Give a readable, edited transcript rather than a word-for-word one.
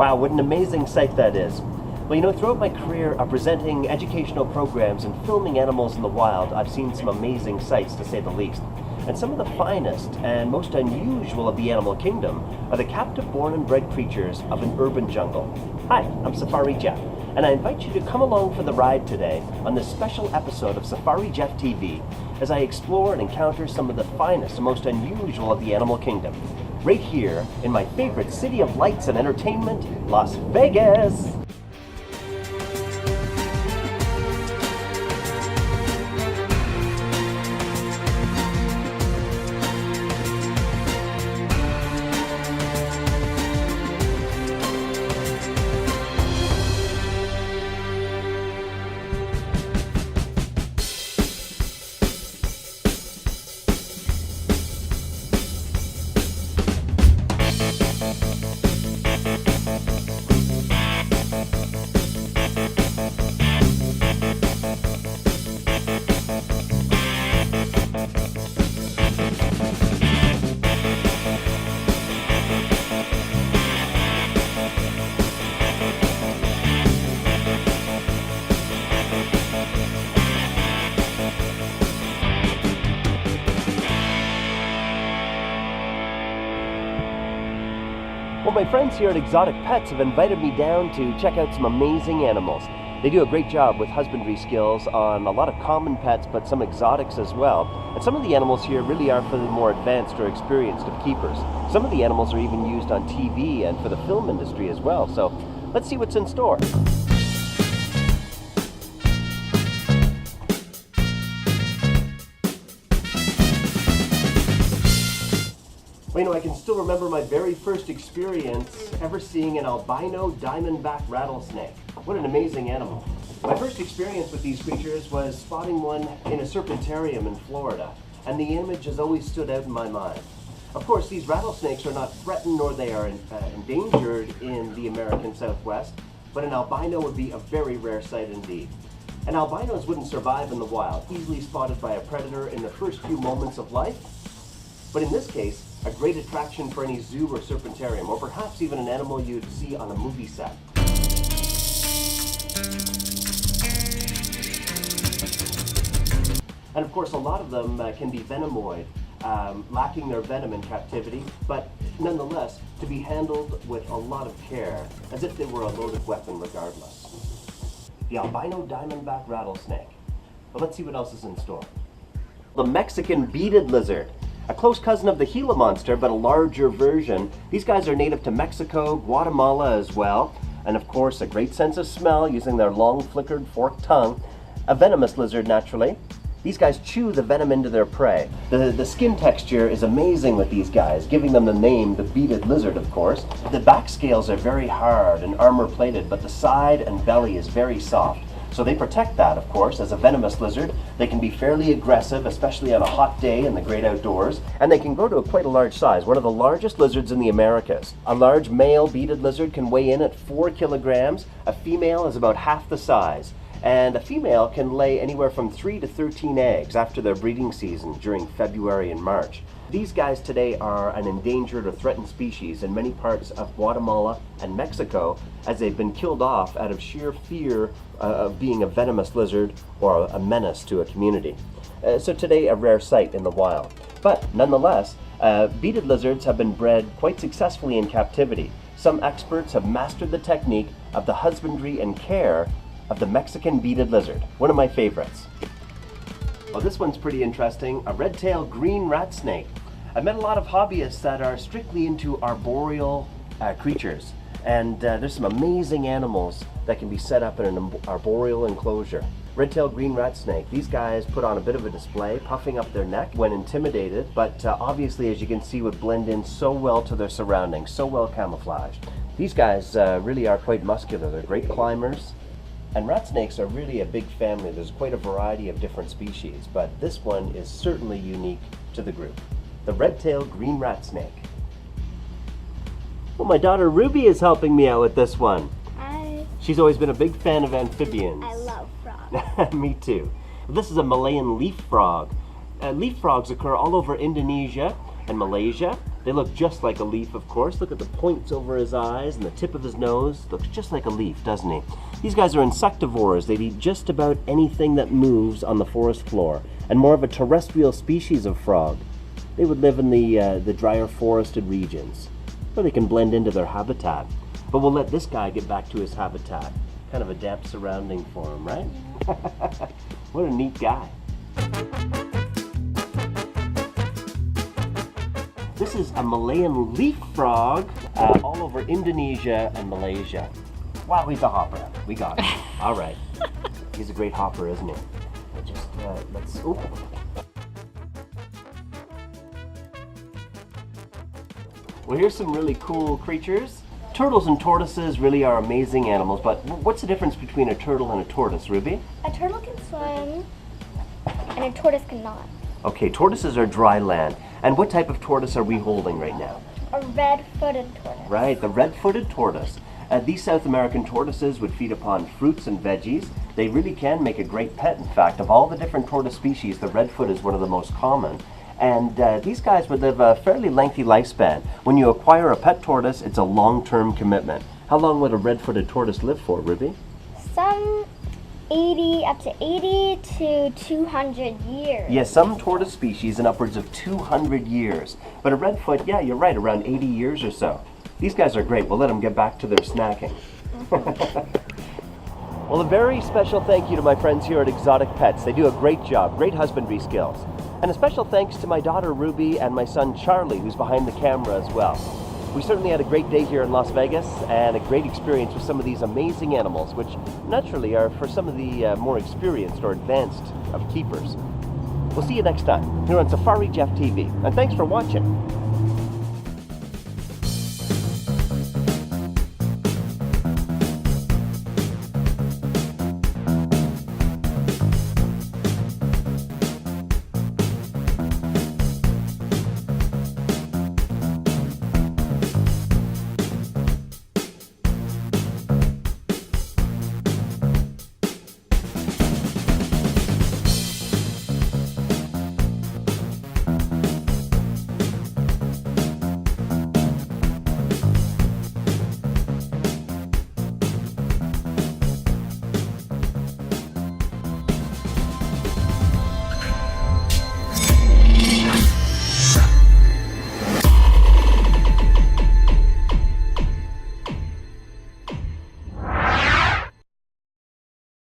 Wow, what an amazing sight that is. Well, you know, throughout my career of presenting educational programs and filming animals in the wild, I've seen some amazing sights, to say the least. And some of the finest and most unusual of the animal kingdom are the captive born and bred creatures of an urban jungle. Hi, I'm Safari Jeff, and I invite you to come along for the ride today on this special episode of SafariJeffTV as I explore and encounter some of the finest and most unusual of the animal kingdom, right here in my favorite city of lights and entertainment, Las Vegas. Well, my friends here at Exotic Pets have invited me down to check out some amazing animals. They do a great job with husbandry skills on a lot of common pets, but some exotics as well. And some of the animals here really are for the more advanced or experienced of keepers. Some of the animals are even used on TV and for the film industry as well. So let's see what's in store. Well, you know, I can still remember my very first experience ever seeing an albino diamondback rattlesnake. What an amazing animal. My first experience with these creatures was spotting one in a serpentarium in Florida, and the image has always stood out in my mind. Of course, these rattlesnakes are not threatened nor they are endangered in the American Southwest, but an albino would be a very rare sight indeed. And albinos wouldn't survive in the wild, easily spotted by a predator in the first few moments of life. But in this case, a great attraction for any zoo or serpentarium, or perhaps even an animal you'd see on a movie set. And of course, a lot of them can be venomoid, lacking their venom in captivity, but nonetheless, to be handled with a lot of care, as if they were a loaded weapon regardless. The albino diamondback rattlesnake. But let's see what else is in store. The Mexican beaded lizard. A close cousin of the Gila monster, but a larger version. These guys are native to Mexico, Guatemala as well, and of course a great sense of smell using their long flickered forked tongue. A venomous lizard, naturally. These guys chew the venom into their prey. The skin texture is amazing with these guys, giving them the name the beaded lizard, of course. The back scales are very hard and armor plated, but the side and belly is very soft. So they protect that, of course. As a venomous lizard, they can be fairly aggressive, especially on a hot day in the great outdoors, and they can grow to quite a large size, one of the largest lizards in the Americas. A large male beaded lizard can weigh in at 4 kilograms. A female is about half the size, and a female can lay anywhere from 3 to 13 eggs after their breeding season during February and March. These guys today are an endangered or threatened species in many parts of Guatemala and Mexico, as they've been killed off out of sheer fear of being a venomous lizard or a menace to a community. So today a rare sight in the wild. But nonetheless, beaded lizards have been bred quite successfully in captivity. Some experts have mastered the technique of the husbandry and care of the Mexican beaded lizard, one of my favorites. Well, this one's pretty interesting, a red-tailed green rat snake. I've met a lot of hobbyists that are strictly into arboreal creatures, and there's some amazing animals that can be set up in an arboreal enclosure. Red-tailed green rat snake. These guys put on a bit of a display, puffing up their neck when intimidated, but obviously, as you can see, would blend in so well to their surroundings, so well camouflaged. These guys really are quite muscular. They're great climbers. And rat snakes are really a big family. There's quite a variety of different species, but this one is certainly unique to the group. The red-tailed green rat snake. Well, my daughter Ruby is helping me out with this one. Hi. She's always been a big fan of amphibians. I love frogs. Me too. This is a Malayan leaf frog. Leaf frogs occur all over Indonesia and Malaysia, They look just like a leaf, of course. Look at the points over his eyes and the tip of his nose. Looks just like a leaf, doesn't he? These guys are insectivores. They eat just about anything that moves on the forest floor, and more of a terrestrial species of frog. They would live in the drier forested regions, where they can blend into their habitat. But we'll let this guy get back to his habitat. Kind of a damp surrounding for him, right? What a neat guy. This is a Malayan leaf frog all over Indonesia and Malaysia. Wow, he's a hopper. We got him. All right. He's a great hopper, isn't he? Just, let's... Ooh. Well, here's some really cool creatures. Turtles and tortoises really are amazing animals, but what's the difference between a turtle and a tortoise, Ruby? A turtle can swim, and a tortoise cannot. Okay, tortoises are dry land. And what type of tortoise are we holding right now? A red-footed tortoise. Right, the red-footed tortoise. These South American tortoises would feed upon fruits and veggies. They really can make a great pet. In fact, of all the different tortoise species, the redfoot is one of the most common. And these guys would live a fairly lengthy lifespan. When you acquire a pet tortoise, it's a long-term commitment. How long would a red-footed tortoise live for, Ruby? Some up to 80 to 200 years. Yes, some tortoise species in upwards of 200 years. But a redfoot, yeah, you're right, around 80 years or so. These guys are great. We'll let them get back to their snacking. Well, a very special thank you to my friends here at Exotic Pets. They do a great job, great husbandry skills. And a special thanks to my daughter Ruby and my son Charlie, who's behind the camera as well. We certainly had a great day here in Las Vegas and a great experience with some of these amazing animals, which naturally are for some of the more experienced or advanced of keepers. We'll see you next time here on SafariJeffTV, and thanks for watching.